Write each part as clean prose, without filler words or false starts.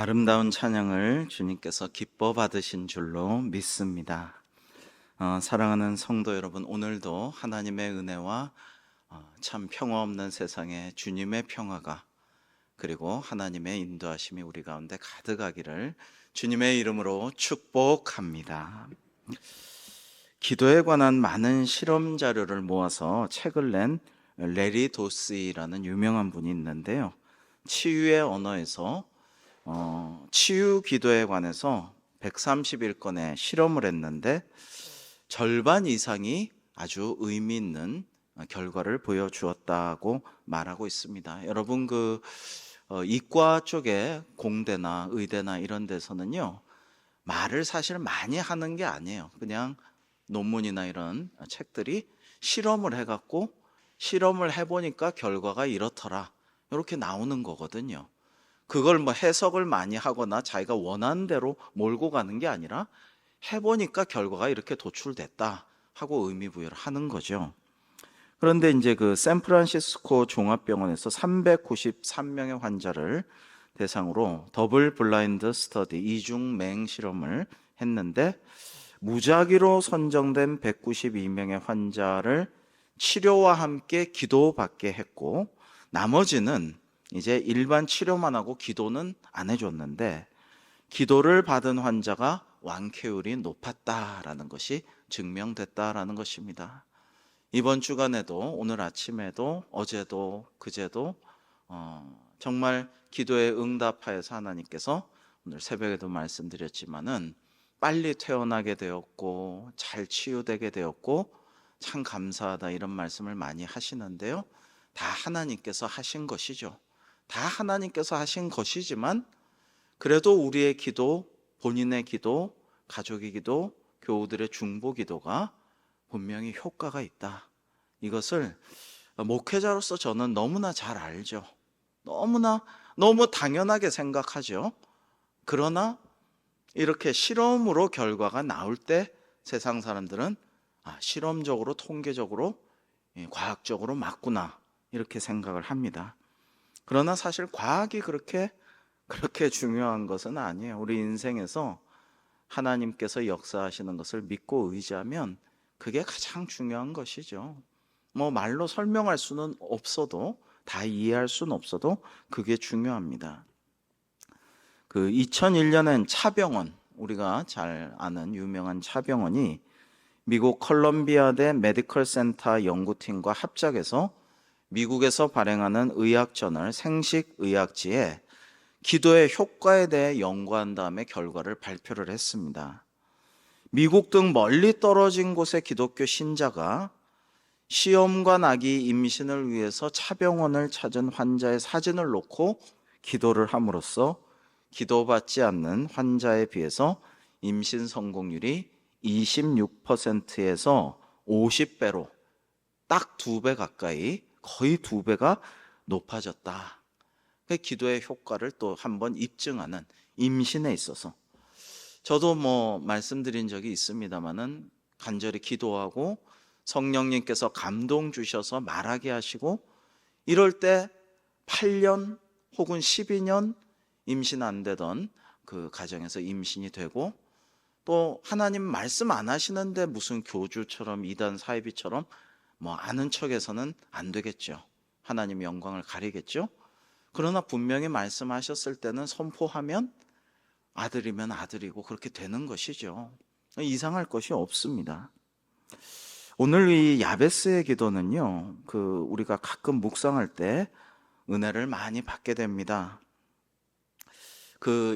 아름다운 찬양을 주님께서 기뻐 받으신 줄로 믿습니다. 사랑하는 성도 여러분, 오늘도 하나님의 은혜와 참 평화 없는 세상에 주님의 평화가, 그리고 하나님의 인도하심이 우리 가운데 가득하기를 주님의 이름으로 축복합니다. 기도에 관한 많은 실험 자료를 모아서 책을 낸 레리 도스이라는 유명한 분이 있는데요, 치유의 언어에서 치유 기도에 관해서 131건의 실험을 했는데 절반 이상이 아주 의미 있는 결과를 보여주었다고 말하고 있습니다. 여러분, 이과 쪽에 공대나 의대나 이런 데서는요, 말을 사실 많이 하는 게 아니에요. 그냥 논문이나 이런 책들이 실험을 해갖고 실험을 해보니까 결과가 이렇더라, 이렇게 나오는 거거든요. 그걸 해석을 많이 하거나 자기가 원하는 대로 몰고 가는 게 아니라 해보니까 결과가 이렇게 도출됐다 하고 의미 부여를 하는 거죠. 그런데 이제 샌프란시스코 종합병원에서 393명의 환자를 대상으로 더블 블라인드 스터디 이중 맹실험을 했는데, 무작위로 선정된 192명의 환자를 치료와 함께 기도받게 했고, 나머지는 이제 일반 치료만 하고 기도는 안 해줬는데, 기도를 받은 환자가 완쾌율이 높았다라는 것이 증명됐다라는 것입니다. 이번 주간에도, 오늘 아침에도, 어제도, 그제도 정말 기도에 응답하여서 하나님께서 오늘 새벽에도 말씀드렸지만은 빨리 퇴원하게 되었고 잘 치유되게 되었고 참 감사하다, 이런 말씀을 많이 하시는데요, 다 하나님께서 하신 것이죠. 다 하나님께서 하신 것이지만 그래도 우리의 기도, 본인의 기도, 가족의 기도, 교우들의 중보 기도가 분명히 효과가 있다. 이것을 목회자로서 저는 너무나 잘 알죠. 너무 당연하게 생각하죠. 그러나 이렇게 실험으로 결과가 나올 때 세상 사람들은 실험적으로, 통계적으로, 과학적으로 맞구나, 이렇게 생각을 합니다. 그러나 사실 과학이 그렇게 중요한 것은 아니에요. 우리 인생에서 하나님께서 역사하시는 것을 믿고 의지하면 그게 가장 중요한 것이죠. 말로 설명할 수는 없어도, 다 이해할 수는 없어도 그게 중요합니다. 2001년엔 차병원, 우리가 잘 아는 유명한 차병원이 미국 컬럼비아대 메디컬 센터 연구팀과 합작해서 미국에서 발행하는 의학저널 생식의학지에 기도의 효과에 대해 연구한 다음에 결과를 발표를 했습니다. 미국 등 멀리 떨어진 곳의 기독교 신자가 시험관 아기 임신을 위해서 차병원을 찾은 환자의 사진을 놓고 기도를 함으로써 기도받지 않는 환자에 비해서 임신 성공률이 26%에서 50배로 딱 2배 가까이, 거의 2배가 높아졌다. 기도의 효과를 또 한번 입증하는, 임신에 있어서 저도 말씀드린 적이 있습니다만은 간절히 기도하고 성령님께서 감동 주셔서 말하게 하시고 이럴 때 8년 혹은 12년 임신 안 되던 그 가정에서 임신이 되고, 또 하나님 말씀 안 하시는데 무슨 교주처럼 이단 사이비처럼 아는 척해서는 안 되겠죠. 하나님 영광을 가리겠죠. 그러나 분명히 말씀하셨을 때는 선포하면 아들이면 아들이고 그렇게 되는 것이죠. 이상할 것이 없습니다. 오늘 이 야베스의 기도는요, 우리가 가끔 묵상할 때 은혜를 많이 받게 됩니다.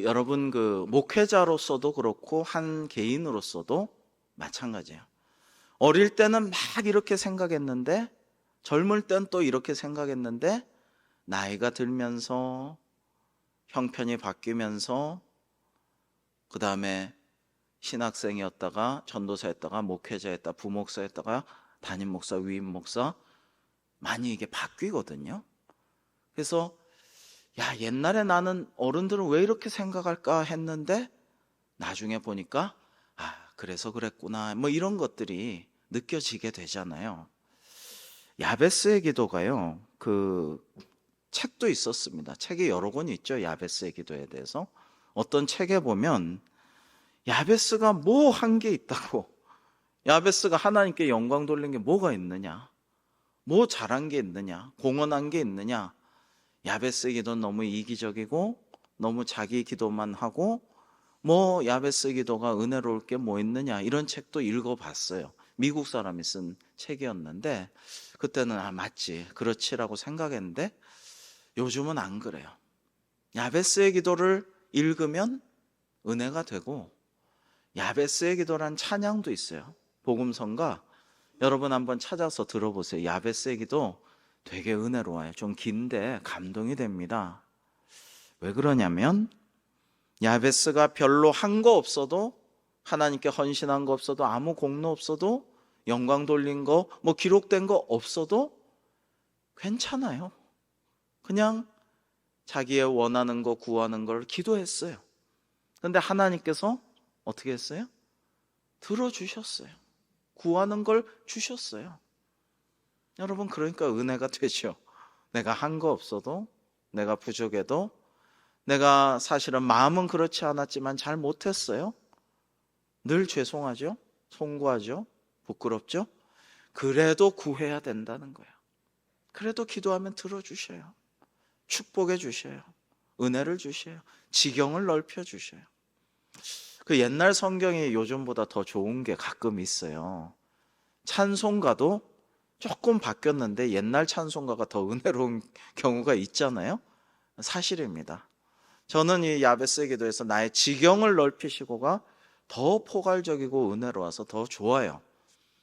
여러분, 목회자로서도 그렇고 한 개인으로서도 마찬가지예요. 어릴 때는 막 이렇게 생각했는데, 젊을 땐 또 이렇게 생각했는데, 나이가 들면서 형편이 바뀌면서 그 다음에 신학생이었다가 전도사였다가 목회자였다가 부목사였다가 담임 목사, 위임 목사, 많이 이게 바뀌거든요. 그래서 옛날에 나는 어른들은 왜 이렇게 생각할까 했는데 나중에 보니까 그래서 그랬구나, 이런 것들이 느껴지게 되잖아요. 야베스의 기도가요, 책도 있었습니다. 책이 여러 권이 있죠, 야베스의 기도에 대해서. 어떤 책에 보면 야베스가 뭐 한 게 있다고, 야베스가 하나님께 영광 돌린 게 뭐가 있느냐, 뭐 잘한 게 있느냐, 공헌한 게 있느냐, 야베스 기도는 너무 이기적이고 너무 자기 기도만 하고 뭐 야베스 기도가 은혜로울 게 뭐 있느냐, 이런 책도 읽어봤어요. 미국 사람이 쓴 책이었는데 그때는 맞지, 그렇지라고 생각했는데 요즘은 안 그래요. 야베스의 기도를 읽으면 은혜가 되고, 야베스의 기도란 찬양도 있어요. 복음성가 여러분 한번 찾아서 들어보세요. 야베스의 기도 되게 은혜로워요. 좀 긴데 감동이 됩니다. 왜 그러냐면 야베스가 별로 한 거 없어도, 하나님께 헌신한 거 없어도, 아무 공로 없어도, 영광 돌린 거 뭐 기록된 거 없어도 괜찮아요. 그냥 자기의 원하는 거, 구하는 걸 기도했어요. 그런데 하나님께서 어떻게 했어요? 들어주셨어요. 구하는 걸 주셨어요. 여러분, 그러니까 은혜가 되죠. 내가 한 거 없어도, 내가 부족해도, 내가 사실은 마음은 그렇지 않았지만 잘 못했어요. 늘 죄송하죠? 송구하죠? 부끄럽죠? 그래도 구해야 된다는 거예요. 그래도 기도하면 들어주셔요. 축복해 주셔요. 은혜를 주셔요. 지경을 넓혀 주셔요. 그 옛날 성경이 요즘보다 더 좋은 게 가끔 있어요. 찬송가도 조금 바뀌었는데 옛날 찬송가가 더 은혜로운 경우가 있잖아요. 사실입니다. 저는 이 야베스의 기도에서 나의 지경을 넓히시고가 더 포괄적이고 은혜로워서 더 좋아요.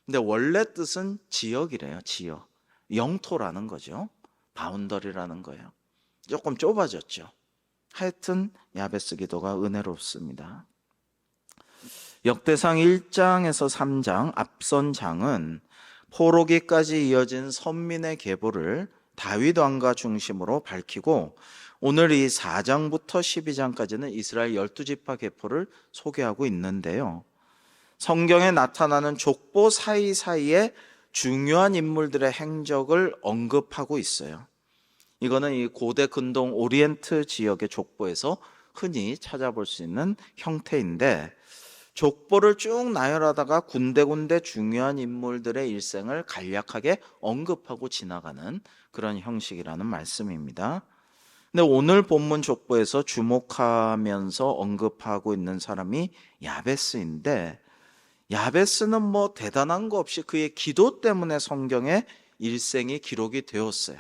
근데 원래 뜻은 지역이래요. 지역, 영토라는 거죠. 바운더리라는 거예요. 조금 좁아졌죠. 하여튼 야베스 기도가 은혜롭습니다. 역대상 1장에서 3장, 앞선 장은 포로기까지 이어진 선민의 계보를 다윗 왕가 중심으로 밝히고, 오늘 이 4장부터 12장까지는 이스라엘 12지파 계보를 소개하고 있는데요. 성경에 나타나는 족보 사이사이에 중요한 인물들의 행적을 언급하고 있어요. 이거는 이 고대 근동 오리엔트 지역의 족보에서 흔히 찾아볼 수 있는 형태인데, 족보를 쭉 나열하다가 군데군데 중요한 인물들의 일생을 간략하게 언급하고 지나가는 그런 형식이라는 말씀입니다. 근데 오늘 본문 족보에서 주목하면서 언급하고 있는 사람이 야베스인데, 야베스는 뭐 대단한 거 없이 그의 기도 때문에 성경에 일생이 기록이 되었어요.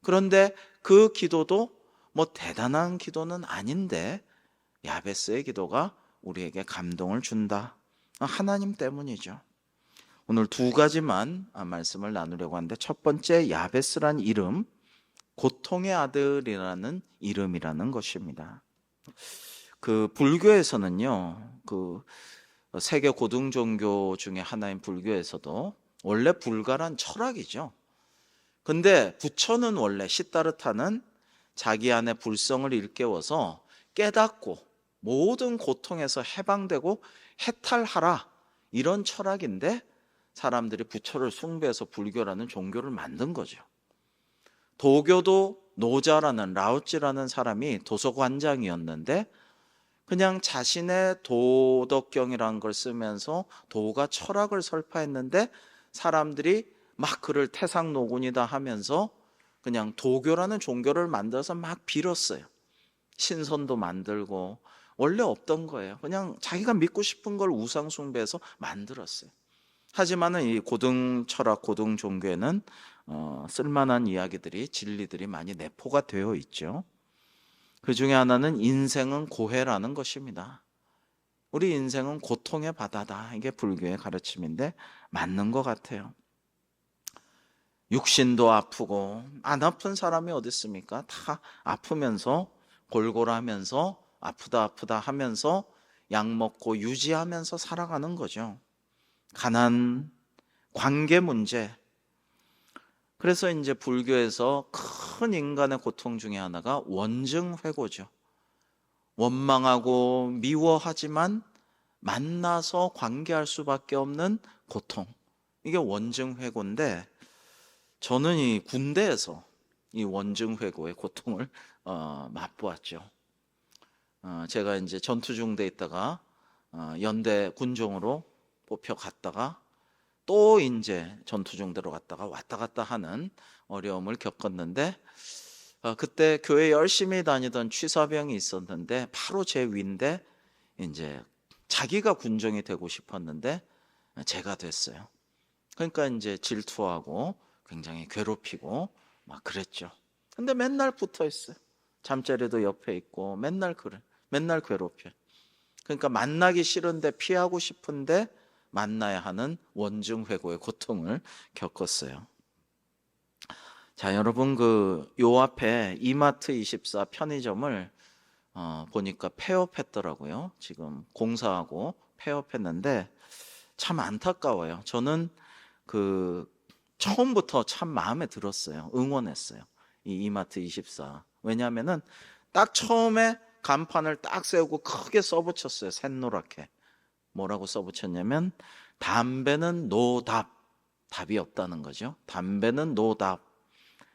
그런데 그 기도도 뭐 대단한 기도는 아닌데 야베스의 기도가 우리에게 감동을 준다. 하나님 때문이죠. 오늘 두 가지만 말씀을 나누려고 하는데, 첫 번째, 야베스란 이름, 고통의 아들이라는 이름이라는 것입니다. 그 불교에서는요, 그 세계 고등 종교 중에 하나인 불교에서도 원래 불가란 철학이죠. 근데 부처는 원래 시다르타는 자기 안에 불성을 일깨워서 깨닫고 모든 고통에서 해방되고 해탈하라, 이런 철학인데 사람들이 부처를 숭배해서 불교라는 종교를 만든 거죠. 도교도 노자라는 라오찌라는 사람이 도서관장이었는데 그냥 자신의 도덕경이라는 걸 쓰면서 도가 철학을 설파했는데 사람들이 막 그를 태상노군이다 하면서 그냥 도교라는 종교를 만들어서 막 빌었어요. 신선도 만들고, 원래 없던 거예요. 그냥 자기가 믿고 싶은 걸 우상 숭배해서 만들었어요. 하지만은 이 고등 철학, 고등 종교에는 쓸만한 이야기들이, 진리들이 많이 내포가 되어 있죠. 그 중에 하나는 인생은 고해라는 것입니다. 우리 인생은 고통의 바다다. 이게 불교의 가르침인데 맞는 것 같아요. 육신도 아프고, 안 아픈 사람이 어디 있습니까? 다 아프면서 골골하면서 아프다 아프다 하면서 약 먹고 유지하면서 살아가는 거죠. 가난, 관계 문제. 그래서 이제 불교에서 큰 인간의 고통 중에 하나가 원증회고죠. 원망하고 미워하지만 만나서 관계할 수밖에 없는 고통. 이게 원증회고인데, 저는 이 군대에서 이 원증회고의 고통을 맛보았죠. 제가 이제 전투중대에 있다가 연대 군종으로 뽑혀 갔다가 또 이제 전투중대로 갔다가 왔다 갔다 하는 어려움을 겪었는데, 그때 교회 열심히 다니던 취사병이 있었는데 바로 제 위인데 이제 자기가 군종이 되고 싶었는데 제가 됐어요. 그러니까 이제 질투하고 굉장히 괴롭히고 막 그랬죠. 근데 맨날 붙어 있어요. 잠자리도 옆에 있고 맨날 그래. 맨날 괴롭혀. 그러니까 만나기 싫은데 피하고 싶은데 만나야 하는 원증회고의 고통을 겪었어요. 자, 여러분 요 앞에 이마트24 편의점을 보니까 폐업했더라고요. 지금 공사하고 폐업했는데 참 안타까워요. 저는 처음부터 참 마음에 들었어요. 응원했어요. 이 이마트24. 왜냐하면은 딱 처음에 간판을 딱 세우고 크게 써붙였어요. 샛노랗게. 뭐라고 써붙였냐면 담배는 노답. 답이 없다는 거죠. 담배는 노답.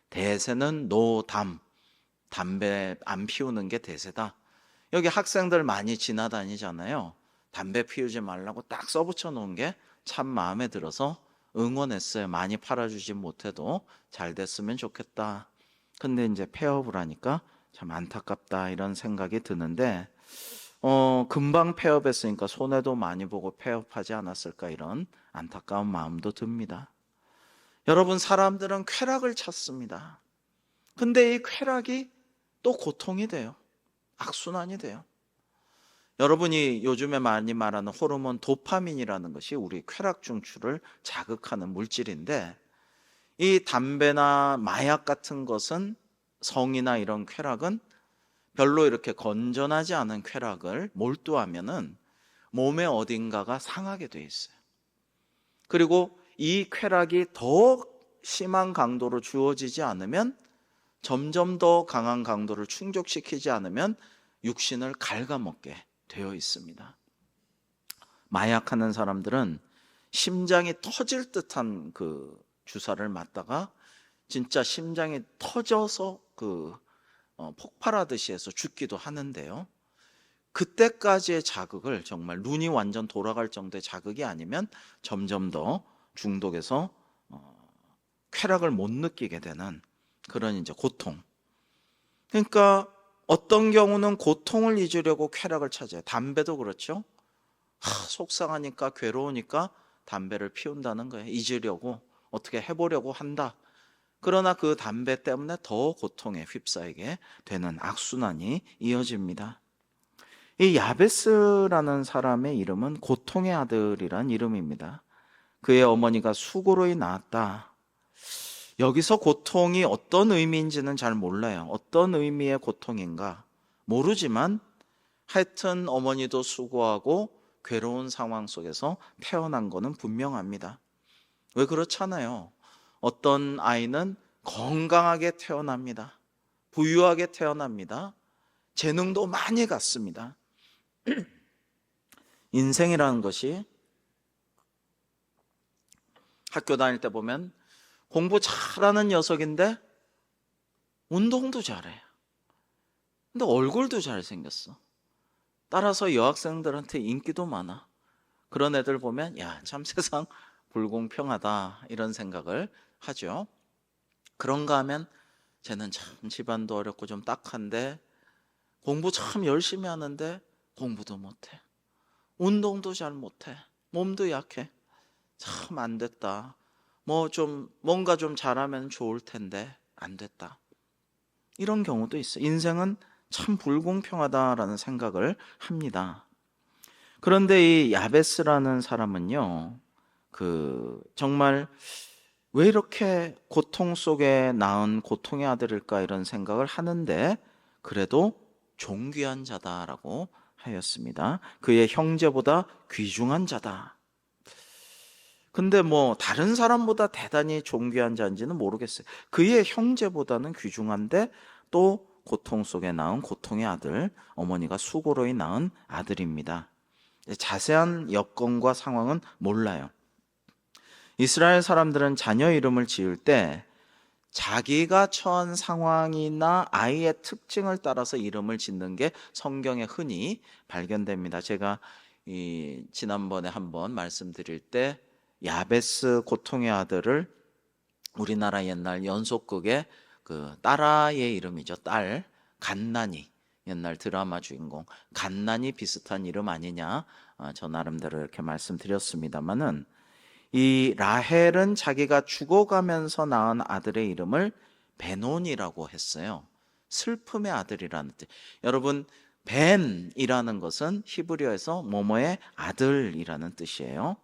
대세는 노담. 담배 안 피우는 게 대세다. 여기 학생들 많이 지나다니잖아요. 담배 피우지 말라고 딱 써붙여 놓은 게 참 마음에 들어서 응원했어요. 많이 팔아주지 못해도 잘 됐으면 좋겠다. 근데 이제 폐업을 하니까 참 안타깝다 이런 생각이 드는데, 금방 폐업했으니까 손해도 많이 보고 폐업하지 않았을까 이런 안타까운 마음도 듭니다. 여러분, 사람들은 쾌락을 찾습니다. 근데 이 쾌락이 또 고통이 돼요. 악순환이 돼요. 여러분이 요즘에 많이 말하는 호르몬 도파민이라는 것이 우리 쾌락 중추를 자극하는 물질인데, 이 담배나 마약 같은 것은, 성이나 이런 쾌락은 별로 이렇게 건전하지 않은 쾌락을 몰두하면은 몸의 어딘가가 상하게 돼 있어요. 그리고 이 쾌락이 더 심한 강도로 주어지지 않으면, 점점 더 강한 강도를 충족시키지 않으면 육신을 갉아먹게 되어 있습니다. 마약하는 사람들은 심장이 터질 듯한 주사를 맞다가 진짜 심장이 터져서 폭발하듯이 해서 죽기도 하는데요. 그때까지의 자극을, 정말 눈이 완전 돌아갈 정도의 자극이 아니면 점점 더 중독에서 쾌락을 못 느끼게 되는 그런 이제 고통. 그러니까 어떤 경우는 고통을 잊으려고 쾌락을 찾아요. 담배도 그렇죠. 속상하니까, 괴로우니까 담배를 피운다는 거예요. 잊으려고, 어떻게 해보려고 한다. 그러나 그 담배 때문에 더 고통에 휩싸이게 되는 악순환이 이어집니다. 이 야베스라는 사람의 이름은 고통의 아들이란 이름입니다. 그의 어머니가 수고로이 낳았다. 여기서 고통이 어떤 의미인지는 잘 몰라요. 어떤 의미의 고통인가 모르지만 하여튼 어머니도 수고하고 괴로운 상황 속에서 태어난 거는 분명합니다. 왜 그렇잖아요. 어떤 아이는 건강하게 태어납니다. 부유하게 태어납니다. 재능도 많이 갖습니다. 인생이라는 것이, 학교 다닐 때 보면 공부 잘하는 녀석인데 운동도 잘해. 근데 얼굴도 잘생겼어. 따라서 여학생들한테 인기도 많아. 그런 애들 보면 야, 참 세상 불공평하다 이런 생각을 하죠. 그런가 하면 쟤는 참 집안도 어렵고 좀 딱한데 공부 참 열심히 하는데 공부도 못해. 운동도 잘 못해. 몸도 약해. 참 안 됐다. 뭔가 좀 잘하면 좋을 텐데 안 됐다. 이런 경우도 있어요. 인생은 참 불공평하다라는 생각을 합니다. 그런데 이 야베스라는 사람은요, 정말 왜 이렇게 고통 속에 낳은 고통의 아들일까 이런 생각을 하는데, 그래도 존귀한 자다라고 하였습니다. 그의 형제보다 귀중한 자다. 근데 다른 사람보다 대단히 존귀한 자인지는 모르겠어요. 그의 형제보다는 귀중한데 또 고통 속에 낳은 고통의 아들, 어머니가 수고로이 낳은 아들입니다. 자세한 여건과 상황은 몰라요. 이스라엘 사람들은 자녀 이름을 지을 때 자기가 처한 상황이나 아이의 특징을 따라서 이름을 짓는 게 성경에 흔히 발견됩니다. 제가 지난번에 한번 말씀드릴 때 야베스 고통의 아들을 우리나라 옛날 연속극의 그 딸아의 이름이죠. 딸 갓난이, 옛날 드라마 주인공 갓난이 비슷한 이름 아니냐, 저 나름대로 이렇게 말씀드렸습니다만은, 이 라헬은 자기가 죽어가면서 낳은 아들의 이름을 베논이라고 했어요. 슬픔의 아들이라는 뜻. 여러분, 벤이라는 것은 히브리어에서 뭐뭐의 아들이라는 뜻이에요.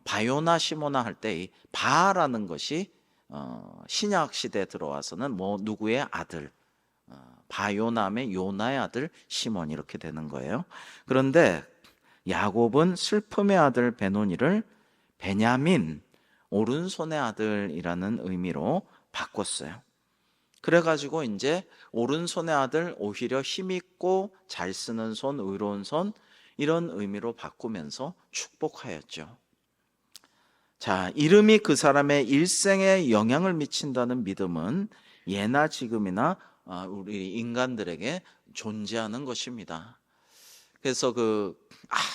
바요나 시모나 할 때 이 바라는 것이 신약 시대에 들어와서는 뭐 누구의 아들, 바요남의 요나의 아들 시몬, 이렇게 되는 거예요. 그런데 야곱은 슬픔의 아들 베노니를 베냐민, 오른손의 아들이라는 의미로 바꿨어요. 그래가지고 이제 오른손의 아들, 오히려 힘있고 잘 쓰는 손, 의로운 손, 이런 의미로 바꾸면서 축복하였죠. 자, 이름이 그 사람의 일생에 영향을 미친다는 믿음은 예나 지금이나 우리 인간들에게 존재하는 것입니다. 그래서 그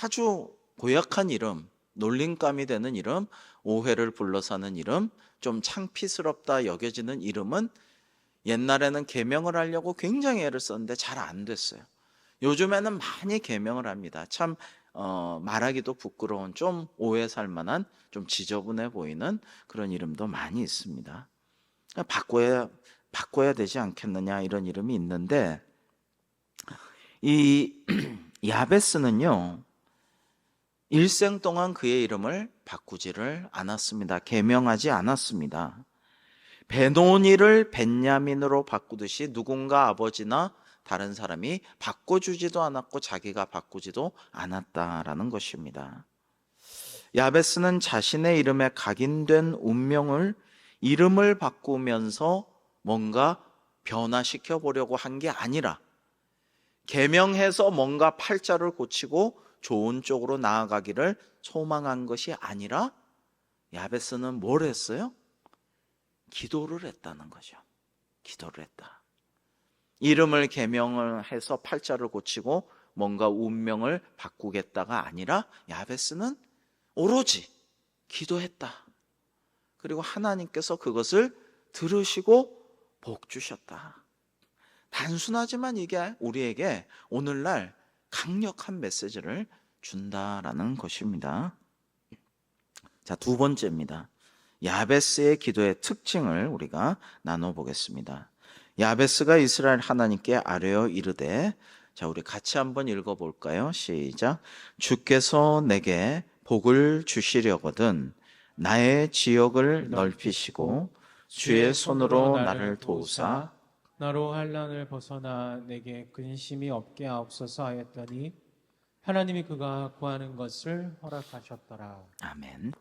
아주 고약한 이름, 놀림감이 되는 이름, 오해를 불러사는 이름, 좀 창피스럽다 여겨지는 이름은 옛날에는 계명을 하려고 굉장히 애를 썼는데 잘 안 됐어요. 요즘에는 많이 계명을 합니다. 참 말하기도 부끄러운, 좀 오해 살 만한, 좀 지저분해 보이는 그런 이름도 많이 있습니다. 바꿔야 되지 않겠느냐, 이런 이름이 있는데, 이 야베스는요, 일생 동안 그의 이름을 바꾸지를 않았습니다. 계명하지 않았습니다. 베노니를 벤야민으로 바꾸듯이 누군가 아버지나 다른 사람이 바꿔주지도 않았고 자기가 바꾸지도 않았다라는 것입니다. 야베스는 자신의 이름에 각인된 운명을 이름을 바꾸면서 뭔가 변화시켜 보려고 한 게 아니라, 계명해서 뭔가 팔자를 고치고 좋은 쪽으로 나아가기를 소망한 것이 아니라, 야베스는 뭘 했어요? 기도를 했다는 거죠. 기도를 했다. 이름을 계명을 해서 팔자를 고치고 뭔가 운명을 바꾸겠다가 아니라, 야베스는 오로지 기도했다. 그리고 하나님께서 그것을 들으시고 복 주셨다. 단순하지만 이게 우리에게 오늘날 강력한 메시지를 준다라는 것입니다. 자, 두 번째입니다. 야베스의 기도의 특징을 우리가 나눠보겠습니다. 야베스가 이스라엘 하나님께 아뢰어 이르되, 자, 우리 같이 한번 읽어볼까요? 시작. 주께서 내게 복을 주시려거든 나의 지역을 넓히시고 주의 손으로 나를 도우사 나로 환난을 벗어나 내게 근심이 없게 하옵소서 하였더니 하나님이 그가 구하는 것을 허락하셨더라. 아멘.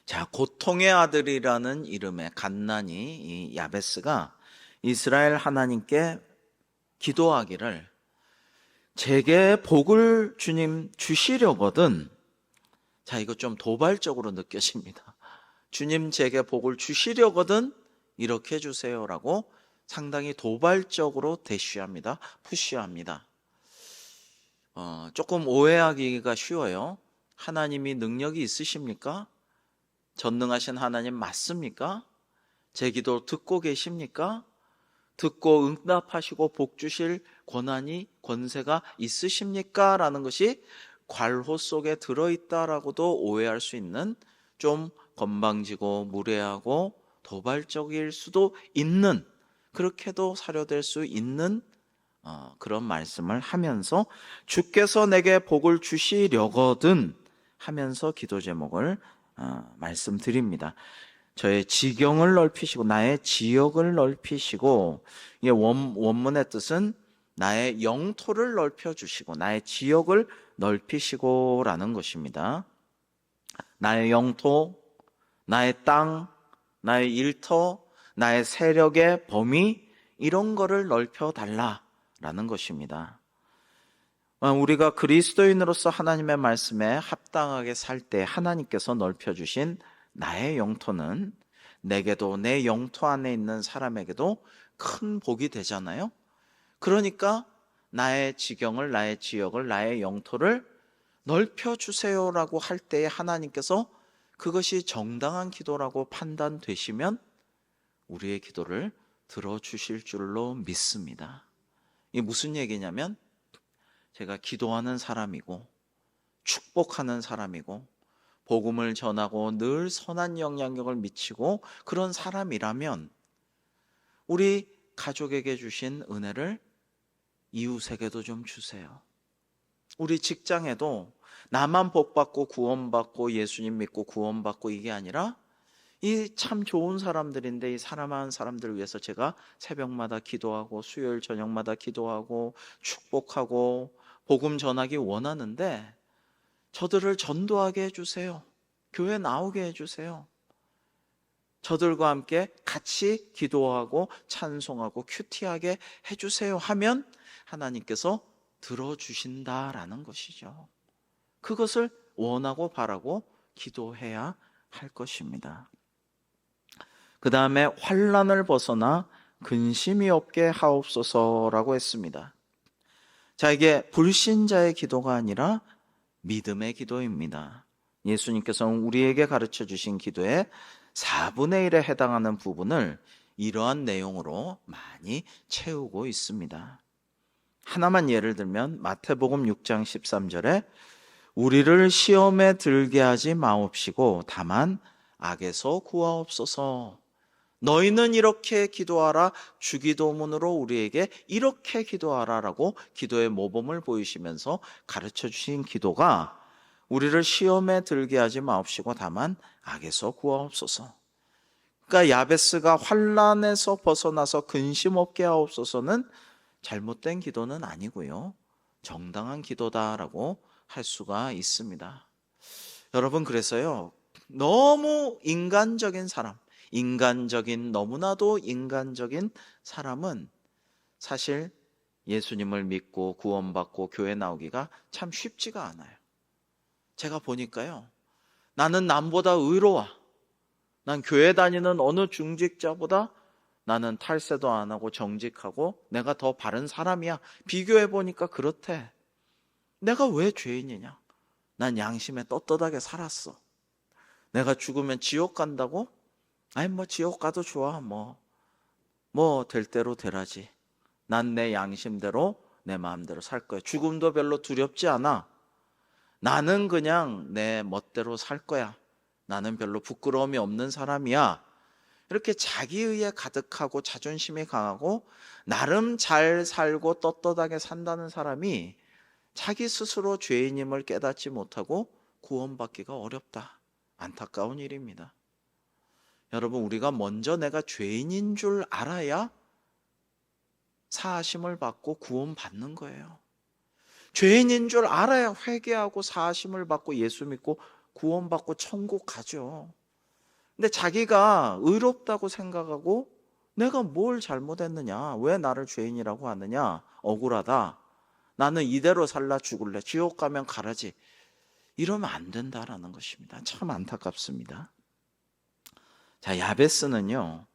자, 고통의 아들이라는 이름의 갓난이, 이 야베스가 이스라엘 하나님께 기도하기를, 제게 복을 주님 주시려거든. 자, 이거 좀 도발적으로 느껴집니다. 주님 제게 복을 주시려거든 이렇게 해주세요라고 상당히 도발적으로 대쉬합니다. 푸시합니다. 조금 오해하기가 쉬워요. 하나님이 능력이 있으십니까? 전능하신 하나님 맞습니까? 제 기도 듣고 계십니까? 듣고 응답하시고 복 주실 권한이, 권세가 있으십니까? 라는 것이 괄호 속에 들어있다라고도 오해할 수 있는, 좀 건방지고 무례하고 도발적일 수도 있는, 그렇게도 사료될 수 있는 그런 말씀을 하면서, 주께서 내게 복을 주시려거든 하면서 기도 제목을 말씀드립니다. 저의 지경을 넓히시고 나의 지역을 넓히시고, 이게 원문의 뜻은 나의 영토를 넓혀주시고 나의 지역을 넓히시고 라는 것입니다. 나의 영토, 나의 땅, 나의 일터, 나의 세력의 범위, 이런 거를 넓혀달라라는 것입니다. 우리가 그리스도인으로서 하나님의 말씀에 합당하게 살 때 하나님께서 넓혀주신 나의 영토는 내게도 내 영토 안에 있는 사람에게도 큰 복이 되잖아요. 그러니까 나의 지경을, 나의 지역을, 나의 영토를 넓혀주세요라고 할 때에 하나님께서 그것이 정당한 기도라고 판단되시면 우리의 기도를 들어주실 줄로 믿습니다. 이게 무슨 얘기냐면 제가 기도하는 사람이고 축복하는 사람이고 복음을 전하고 늘 선한 영향력을 미치고 그런 사람이라면 우리 가족에게 주신 은혜를 이웃에게도 좀 주세요. 우리 직장에도 나만 복받고 구원받고 예수님 믿고 구원받고 이게 아니라 이 참 좋은 사람들인데 이 사랑하는 사람들을 위해서 제가 새벽마다 기도하고 수요일 저녁마다 기도하고 축복하고 복음 전하기 원하는데 저들을 전도하게 해주세요. 교회 나오게 해주세요. 저들과 함께 같이 기도하고 찬송하고 큐티하게 해주세요 하면 하나님께서 들어주신다라는 것이죠. 그것을 원하고 바라고 기도해야 할 것입니다. 그 다음에 환난을 벗어나 근심이 없게 하옵소서라고 했습니다. 자, 이게 불신자의 기도가 아니라 믿음의 기도입니다. 예수님께서는 우리에게 가르쳐 주신 기도의 4분의 1에 해당하는 부분을 이러한 내용으로 많이 채우고 있습니다. 하나만 예를 들면 마태복음 6장 13절에 우리를 시험에 들게 하지 마옵시고 다만 악에서 구하옵소서. 너희는 이렇게 기도하라. 주기도문으로 우리에게 이렇게 기도하라라고 기도의 모범을 보이시면서 가르쳐 주신 기도가 우리를 시험에 들게 하지 마옵시고 다만 악에서 구하옵소서. 그러니까 야베스가 환난에서 벗어나서 근심 없게 하옵소서는 잘못된 기도는 아니고요. 정당한 기도다라고 할 수가 있습니다. 여러분, 그래서요. 너무 인간적인 사람, 너무나도 인간적인 사람은 사실 예수님을 믿고 구원받고 교회 나오기가 참 쉽지가 않아요. 제가 보니까요. 나는 남보다 의로워. 난 교회 다니는 어느 중직자보다 나는 탈세도 안 하고 정직하고 내가 더 바른 사람이야. 비교해 보니까 그렇대. 내가 왜 죄인이냐? 난 양심에 떳떳하게 살았어. 내가 죽으면 지옥 간다고? 아니 뭐 지옥 가도 좋아. 뭐 될 대로 되라지. 난 내 양심대로 내 마음대로 살 거야. 죽음도 별로 두렵지 않아. 나는 그냥 내 멋대로 살 거야. 나는 별로 부끄러움이 없는 사람이야. 이렇게 자기의에 가득하고 자존심이 강하고 나름 잘 살고 떳떳하게 산다는 사람이 자기 스스로 죄인임을 깨닫지 못하고 구원받기가 어렵다. 안타까운 일입니다. 여러분, 우리가 먼저 내가 죄인인 줄 알아야 사하심을 받고 구원받는 거예요. 죄인인 줄 알아야 회개하고 사하심을 받고 예수 믿고 구원받고 천국 가죠. 근데 자기가 의롭다고 생각하고 내가 뭘 잘못했느냐, 왜 나를 죄인이라고 하느냐, 억울하다, 나는 이대로 살라 죽을래, 지옥 가면 가라지, 이러면 안 된다라는 것입니다. 참 안타깝습니다. 자, 야베스는요,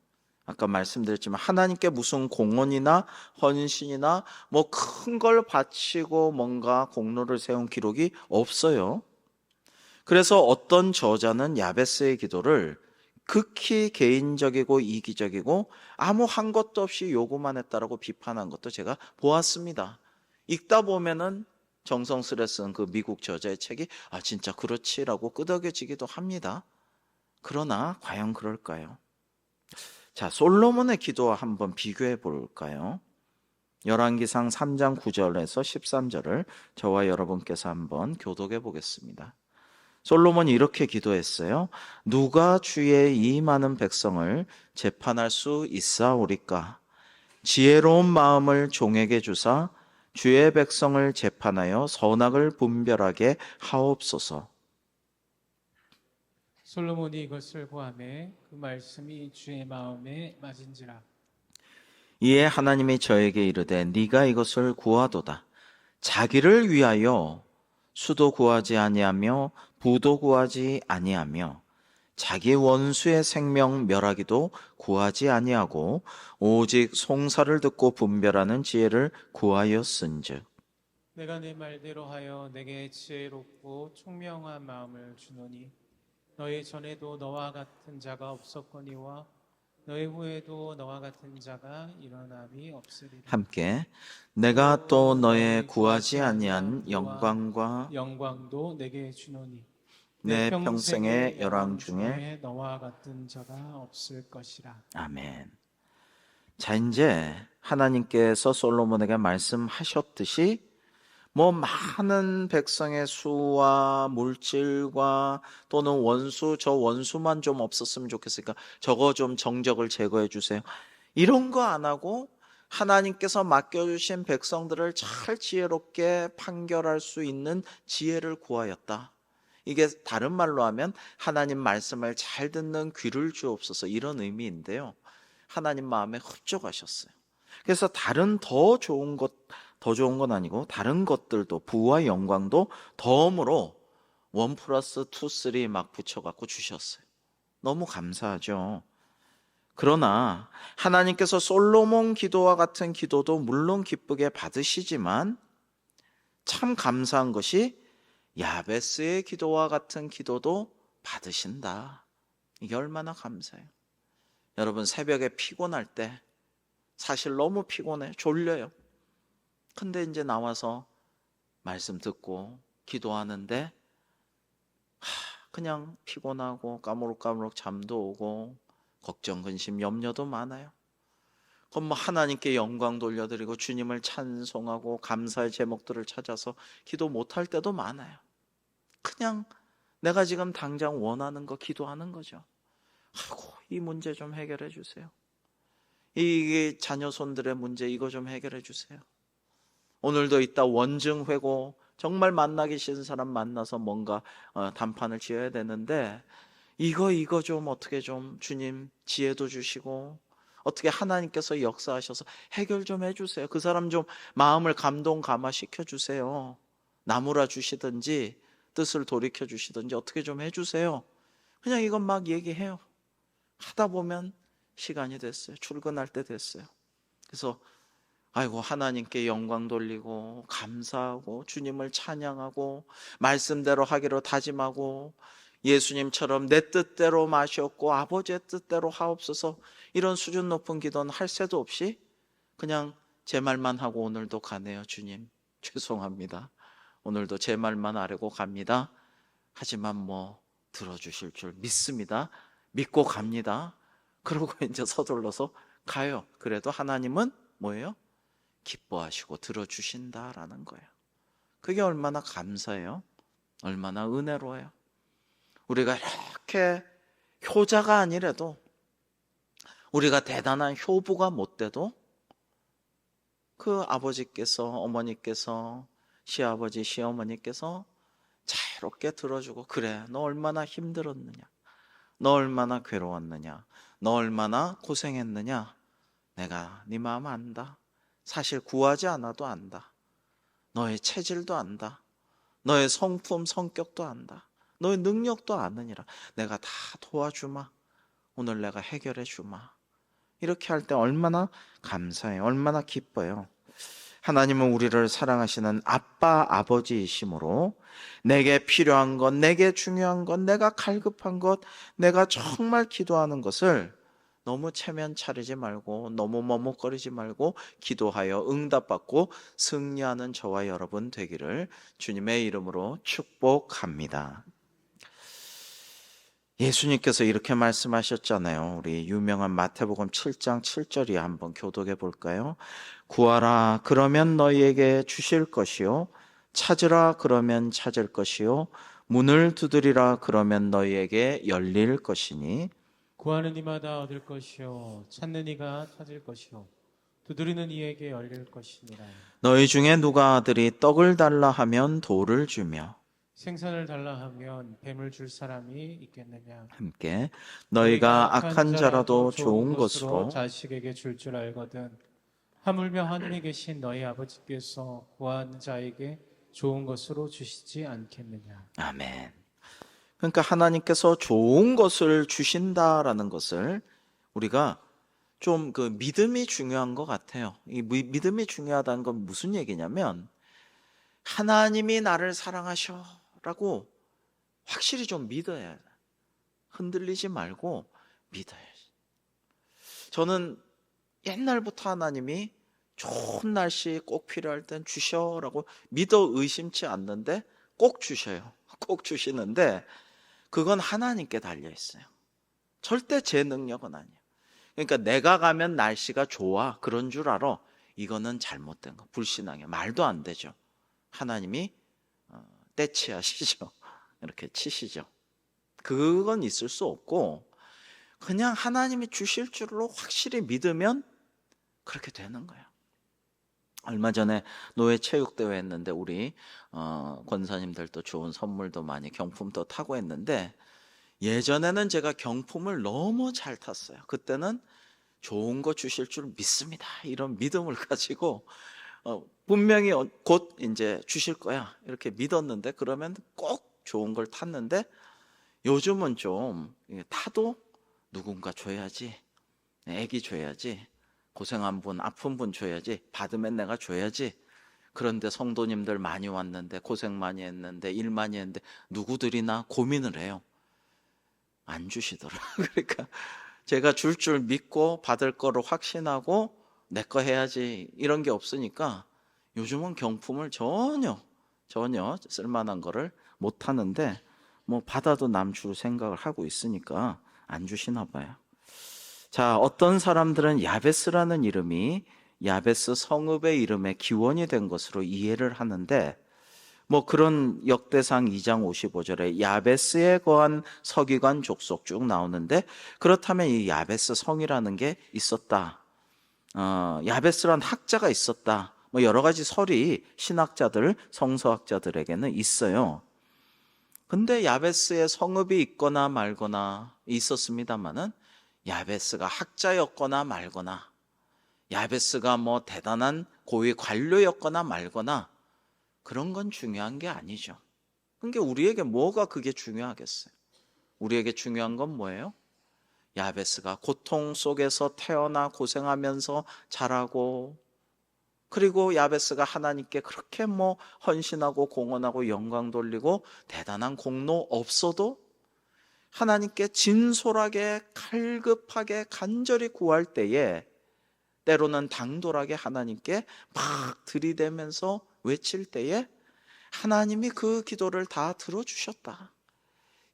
아까 말씀드렸지만 하나님께 무슨 공헌이나 헌신이나 뭐 큰 걸 바치고 뭔가 공로를 세운 기록이 없어요. 그래서 어떤 저자는 야베스의 기도를 극히 개인적이고 이기적이고 아무 한 것도 없이 요구만 했다라고 비판한 것도 제가 보았습니다. 읽다 보면은 정성스레 쓴 그 미국 저자의 책이 진짜 그렇지라고 끄덕여지기도 합니다. 그러나 과연 그럴까요? 자, 솔로몬의 기도와 한번 비교해 볼까요? 열왕기상 3장 9절에서 13절을 저와 여러분께서 한번 교독해 보겠습니다. 솔로몬이 이렇게 기도했어요. 누가 주의 이 많은 백성을 재판할 수 있사오리까? 지혜로운 마음을 종에게 주사 주의 백성을 재판하여 선악을 분별하게 하옵소서. 솔로몬이 이것을 고하매 그 말씀이 주의 마음에 맞은지라. 이에 하나님이 저에게 이르되 네가 이것을 구하도다. 자기를 위하여 수도 구하지 아니하며 부도 구하지 아니하며 자기 원수의 생명 멸하기도 구하지 아니하고 오직 송사를 듣고 분별하는 지혜를 구하였은즉 내가 내 말대로 하여 내게 지혜롭고 총명한 마음을 주노니 너희 전에도 너와 같은 자가 없었거니와 너희 후에도 너와 같은 자가 일어남이 없으리라. 함께 내가 또 너의 구하지 구하지 아니한 부와 영광과 영광도 내게 주노니 내 내 평생의 평생의 열왕 열왕 중에 중에 너와 같은 자가 없을 것이라. 아멘. 자, 이제 하나님께서 솔로몬에게 말씀하셨듯이 뭐 많은 백성의 수와 물질과 또는 원수, 저 원수만 좀 없었으면 좋겠으니까 저거 좀 정적을 제거해 주세요. 이런 거 안 하고 하나님께서 맡겨주신 백성들을 잘 지혜롭게 판결할 수 있는 지혜를 구하였다. 이게 다른 말로 하면 하나님 말씀을 잘 듣는 귀를 주옵소서, 이런 의미인데요. 하나님 마음에 흡족하셨어요. 그래서 다른 더 좋은 건 아니고 다른 것들도 부와 영광도 덤으로 1 플러스 2, 3 막 붙여갖고 주셨어요. 너무 감사하죠. 그러나 하나님께서 솔로몬 기도와 같은 기도도 물론 기쁘게 받으시지만 참 감사한 것이 야베스의 기도와 같은 기도도 받으신다. 이게 얼마나 감사해요. 여러분, 새벽에 피곤할 때 사실 너무 피곤해, 졸려요. 근데 이제 나와서 말씀 듣고 기도하는데 그냥 피곤하고 까무룩까무룩 잠도 오고 걱정, 근심, 염려도 많아요. 그럼 뭐 하나님께 영광 돌려드리고 주님을 찬송하고 감사의 제목들을 찾아서 기도 못할 때도 많아요. 그냥 내가 지금 당장 원하는 거 기도하는 거죠. 아이고, 이 문제 좀 해결해 주세요. 이 자녀손들의 문제 이거 좀 해결해 주세요. 오늘도 이따 원증회고 정말 만나기 싫은 사람 만나서 뭔가 단판을 지어야 되는데 이거 좀 어떻게 좀 주님 지혜도 주시고 어떻게 하나님께서 역사하셔서 해결 좀 해주세요. 그 사람 좀 마음을 감동 감화시켜 주세요. 나무라 주시든지 뜻을 돌이켜 주시든지 어떻게 좀 해주세요. 그냥 이것 막 얘기해요. 하다 보면 시간이 됐어요. 출근할 때 됐어요. 그래서 아이고, 하나님께 영광 돌리고 감사하고 주님을 찬양하고 말씀대로 하기로 다짐하고 예수님처럼 내 뜻대로 마셨고 아버지의 뜻대로 하옵소서, 이런 수준 높은 기도는 할 새도 없이 그냥 제 말만 하고 오늘도 가네요. 주님 죄송합니다. 오늘도 제 말만 하려고 갑니다. 하지만 뭐 들어주실 줄 믿습니다. 믿고 갑니다. 그러고 이제 서둘러서 가요. 그래도 하나님은 뭐예요? 기뻐하시고 들어주신다라는 거예요. 그게 얼마나 감사해요. 얼마나 은혜로워요. 우리가 이렇게 효자가 아니라도, 우리가 대단한 효부가 못 돼도 그 아버지께서, 어머니께서, 시아버지, 시어머니께서 자유롭게 들어주고, 그래 너 얼마나 힘들었느냐, 너 얼마나 괴로웠느냐, 너 얼마나 고생했느냐, 내가 네 마음 안다. 사실 구하지 않아도 안다. 너의 체질도 안다. 너의 성품, 성격도 안다. 너의 능력도 아느니라. 내가 다 도와주마. 오늘 내가 해결해 주마. 이렇게 할 때 얼마나 감사해요. 얼마나 기뻐요. 하나님은 우리를 사랑하시는 아빠, 아버지이심으로 내게 필요한 것, 내게 중요한 것, 내가 갈급한 것, 내가 정말 기도하는 것을 너무 체면 차리지 말고 너무 머뭇거리지 말고 기도하여 응답받고 승리하는 저와 여러분 되기를 주님의 이름으로 축복합니다. 예수님께서 이렇게 말씀하셨잖아요. 우리 유명한 마태복음 7장 7절이 한번 교독해 볼까요? 구하라 그러면 너희에게 주실 것이요, 찾으라 그러면 찾을 것이요, 문을 두드리라 그러면 너희에게 열릴 것이니 구하는 이마다 얻을 것이요 찾는 이가 찾을 것이요 두드리는 이에게 열릴 것이니라. 너희 중에 누가 아들이 떡을 달라 하면 돌을 주며, 생선을 달라 하면 뱀을 줄 사람이 있겠느냐. 함께 너희가 악한 자라도 좋은 것으로 것으로 자식에게 줄 알거든 하물며 하늘에 계신 너희 아버지께서 구하는 자에게 좋은 것으로 주시지 않겠느냐. 아멘. 그러니까 하나님께서 좋은 것을 주신다라는 것을 우리가 좀 그 믿음이 중요한 것 같아요. 이 믿음이 중요하다는 건 무슨 얘기냐면 하나님이 나를 사랑하셔라고 확실히 좀 믿어야 해. 흔들리지 말고 믿어야지. 저는 옛날부터 하나님이 좋은 날씨 꼭 필요할 땐 주셔라고 믿어 의심치 않는데 꼭 주셔요. 꼭 주시는데 그건 하나님께 달려 있어요. 절대 제 능력은 아니에요. 그러니까 내가 가면 날씨가 좋아 그런 줄 알아. 이거는 잘못된 거, 불신앙이에요. 말도 안 되죠. 하나님이 떼치하시죠. 이렇게 치시죠. 그건 있을 수 없고 그냥 하나님이 주실 줄로 확실히 믿으면 그렇게 되는 거예요. 얼마 전에 노예 체육대회 했는데 우리 권사님들도 좋은 선물도 많이 경품도 타고 했는데 예전에는 제가 경품을 너무 잘 탔어요. 그때는 좋은 거 주실 줄 믿습니다. 이런 믿음을 가지고 분명히 곧 이제 주실 거야 이렇게 믿었는데 그러면 꼭 좋은 걸 탔는데 요즘은 좀 타도 누군가 줘야지, 애기 줘야지, 고생한 분, 아픈 분 줘야지, 받으면 내가 줘야지. 그런데 성도님들 많이 왔는데 고생 많이 했는데 일 많이 했는데 누구 드리나 고민을 해요. 안 주시더라. 그러니까 제가 줄 믿고 받을 거를 확신하고 내 거 해야지 이런 게 없으니까 요즘은 경품을 전혀 쓸만한 거를 못 하는데 뭐 받아도 남 줄 생각을 하고 있으니까 안 주시나 봐요. 자, 어떤 사람들은 야베스라는 이름이 야베스 성읍의 이름의 기원이 된 것으로 이해를 하는데 뭐 그런 역대상 2장 55절에 야베스에 거한 서기관 족속 쭉 나오는데 그렇다면 이 야베스 성이라는 게 있었다. 야베스란 학자가 있었다. 뭐 여러 가지 설이 신학자들, 성서학자들에게는 있어요. 근데 야베스에 성읍이 있거나 말거나 있었습니다만은 야베스가 학자였거나 말거나 야베스가 뭐 대단한 고위 관료였거나 말거나 그런 건 중요한 게 아니죠. 그러니까 우리에게 뭐가 그게 중요하겠어요? 우리에게 중요한 건 뭐예요? 야베스가 고통 속에서 태어나 고생하면서 자라고 그리고 야베스가 하나님께 그렇게 뭐 헌신하고 공헌하고 영광 돌리고 대단한 공로 없어도 하나님께 진솔하게 갈급하게 간절히 구할 때에 때로는 당돌하게 하나님께 막 들이대면서 외칠 때에 하나님이 그 기도를 다 들어주셨다.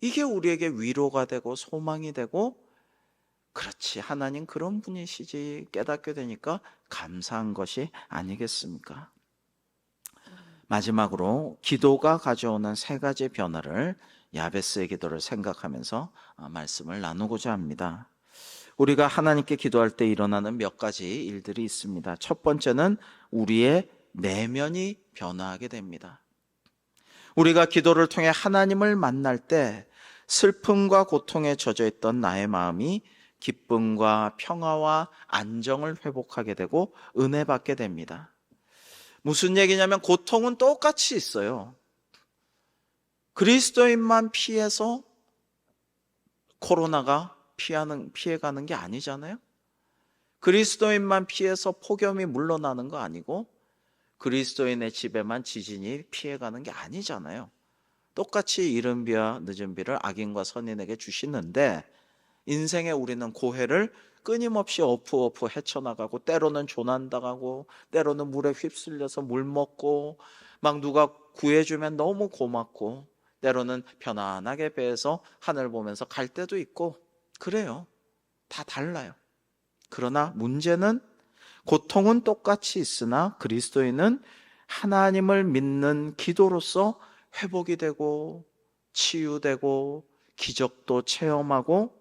이게 우리에게 위로가 되고 소망이 되고 그렇지 하나님 그런 분이시지 깨닫게 되니까 감사한 것이 아니겠습니까? 마지막으로 기도가 가져오는 세 가지 변화를 야베스의 기도를 생각하면서 말씀을 나누고자 합니다. 우리가 하나님께 기도할 때 일어나는 몇 가지 일들이 있습니다. 첫 번째는 우리의 내면이 변화하게 됩니다. 우리가 기도를 통해 하나님을 만날 때 슬픔과 고통에 젖어 있던 나의 마음이 기쁨과 평화와 안정을 회복하게 되고 은혜 받게 됩니다. 무슨 얘기냐면 고통은 똑같이 있어요. 그리스도인만 피해서 코로나가 피해가는 게 아니잖아요. 그리스도인만 피해서 폭염이 물러나는 거 아니고 그리스도인의 집에만 지진이 피해가는 게 아니잖아요. 똑같이 이른 비와 늦은 비를 악인과 선인에게 주시는데 인생에 우리는 고해를 끊임없이 어프어프 헤쳐나가고 때로는 조난당하고 때로는 물에 휩쓸려서 물 먹고 막 누가 구해주면 너무 고맙고 때로는 편안하게 배에서 하늘 보면서 갈 때도 있고 그래요. 다 달라요. 그러나 문제는 고통은 똑같이 있으나 그리스도인은 하나님을 믿는 기도로서 회복이 되고 치유되고 기적도 체험하고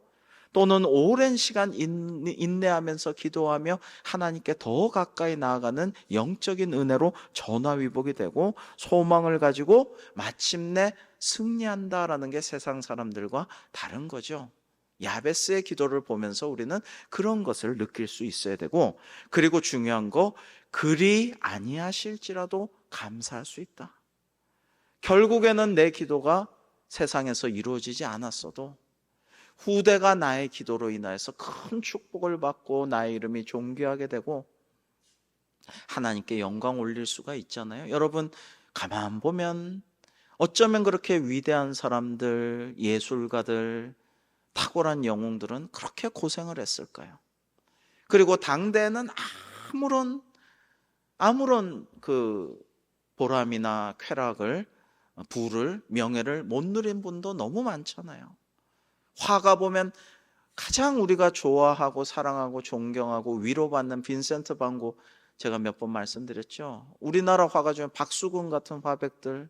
또는 오랜 시간 인내하면서 기도하며 하나님께 더 가까이 나아가는 영적인 은혜로 전화위복이 되고 소망을 가지고 마침내 승리한다라는 게 세상 사람들과 다른 거죠. 야베스의 기도를 보면서 우리는 그런 것을 느낄 수 있어야 되고 그리고 중요한 거 그리 아니하실지라도 감사할 수 있다. 결국에는 내 기도가 세상에서 이루어지지 않았어도 후대가 나의 기도로 인하여서 큰 축복을 받고 나의 이름이 존귀하게 되고 하나님께 영광 올릴 수가 있잖아요. 여러분, 가만 보면 어쩌면 그렇게 위대한 사람들, 예술가들, 탁월한 영웅들은 그렇게 고생을 했을까요? 그리고 당대에는 아무런 그 보람이나 쾌락을, 부를, 명예를 못 누린 분도 너무 많잖아요. 화가 보면 가장 우리가 좋아하고 사랑하고 존경하고 위로받는 빈센트 반 고, 제가 몇 번 말씀드렸죠. 우리나라 화가 중에 박수근 같은 화백들,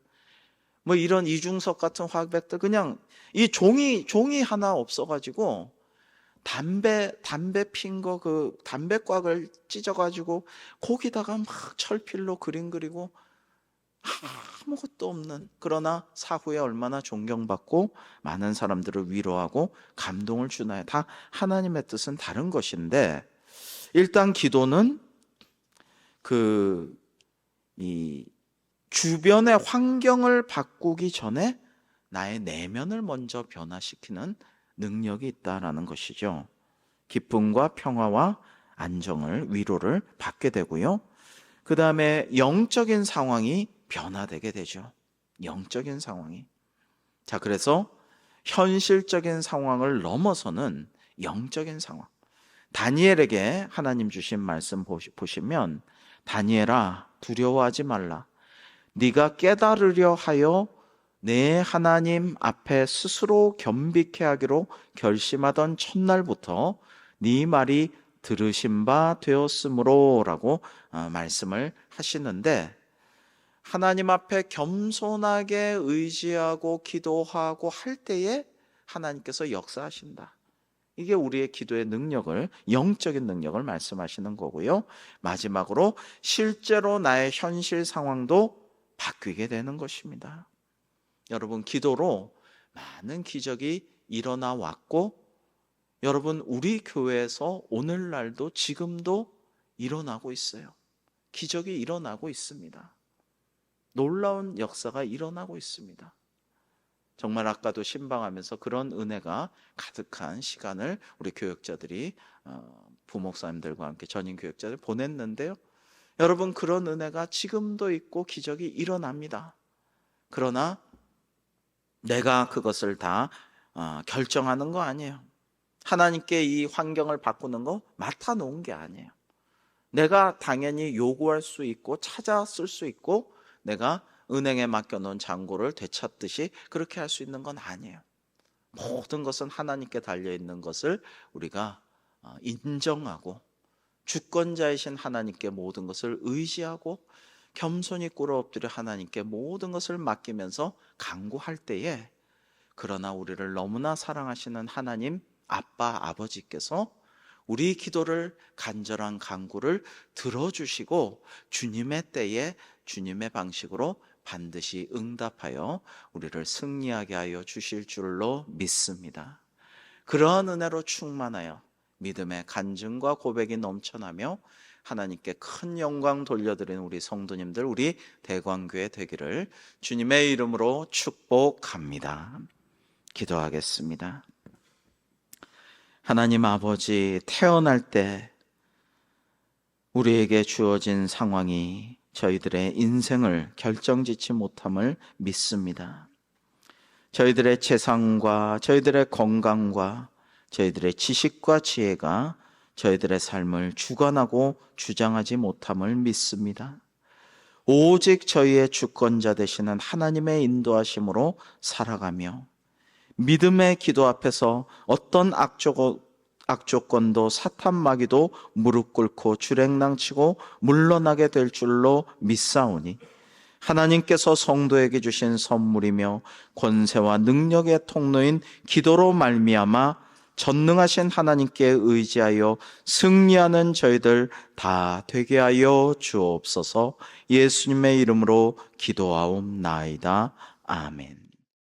뭐 이런 이중섭 같은 화백들, 그냥 이 종이 하나 없어가지고 담배 핀 거 그 담배곽을 찢어가지고 거기다가 막 철필로 그림 그리고 아무것도 없는, 그러나 사후에 얼마나 존경받고 많은 사람들을 위로하고 감동을 주나요? 다 하나님의 뜻은 다른 것인데, 일단 기도는 이 주변의 환경을 바꾸기 전에 나의 내면을 먼저 변화시키는 능력이 있다라는 것이죠. 기쁨과 평화와 안정을, 위로를 받게 되고요. 그 다음에 영적인 상황이 변화되게 되죠. 영적인 상황이. 자, 그래서 현실적인 상황을 넘어서는 영적인 상황. 다니엘에게 하나님 주신 말씀 보시면, 다니엘아, 두려워하지 말라. 네가 깨달으려 하여 내 하나님 앞에 스스로 겸비케 하기로 결심하던 첫날부터 네 말이 들으신 바 되었으므로 라고 말씀을 하시는데, 하나님 앞에 겸손하게 의지하고 기도하고 할 때에 하나님께서 역사하신다. 이게 우리의 기도의 능력을, 영적인 능력을 말씀하시는 거고요. 마지막으로 실제로 나의 현실 상황도 바뀌게 되는 것입니다. 여러분, 기도로 많은 기적이 일어나 왔고, 여러분, 우리 교회에서 오늘날도 지금도 일어나고 있어요. 기적이 일어나고 있습니다. 놀라운 역사가 일어나고 있습니다. 정말 아까도 신방하면서 그런 은혜가 가득한 시간을 우리 교역자들이, 부목사님들과 함께 전임 교역자들 보냈는데요. 여러분, 그런 은혜가 지금도 있고 기적이 일어납니다. 그러나 내가 그것을 다 결정하는 거 아니에요. 하나님께 이 환경을 바꾸는 거 맡아놓은 게 아니에요. 내가 당연히 요구할 수 있고 찾아 쓸 수 있고 내가 은행에 맡겨놓은 잔고를 되찾듯이 그렇게 할 수 있는 건 아니에요. 모든 것은 하나님께 달려있는 것을 우리가 인정하고 주권자이신 하나님께 모든 것을 의지하고 겸손히 꿇어 엎드려 하나님께 모든 것을 맡기면서 간구할 때에, 그러나 우리를 너무나 사랑하시는 하나님 아빠 아버지께서 우리 기도를, 간절한 간구를 들어주시고 주님의 때에 주님의 방식으로 반드시 응답하여 우리를 승리하게 하여 주실 줄로 믿습니다. 그러한 은혜로 충만하여 믿음의 간증과 고백이 넘쳐나며 하나님께 큰 영광 돌려드리는 우리 성도님들, 우리 대광교회 되기를 주님의 이름으로 축복합니다. 기도하겠습니다. 하나님 아버지, 태어날 때 우리에게 주어진 상황이 저희들의 인생을 결정짓지 못함을 믿습니다. 저희들의 재산과 저희들의 건강과 저희들의 지식과 지혜가 저희들의 삶을 주관하고 주장하지 못함을 믿습니다. 오직 저희의 주권자 되시는 하나님의 인도하심으로 살아가며 믿음의 기도 앞에서 어떤 악조건도 사탄 마귀도 무릎 꿇고 주랭랑치고 물러나게 될 줄로 믿사오니, 하나님께서 성도에게 주신 선물이며 권세와 능력의 통로인 기도로 말미암아 전능하신 하나님께 의지하여 승리하는 저희들 다 되게 하여 주옵소서. 예수님의 이름으로 기도하옵나이다. 아멘.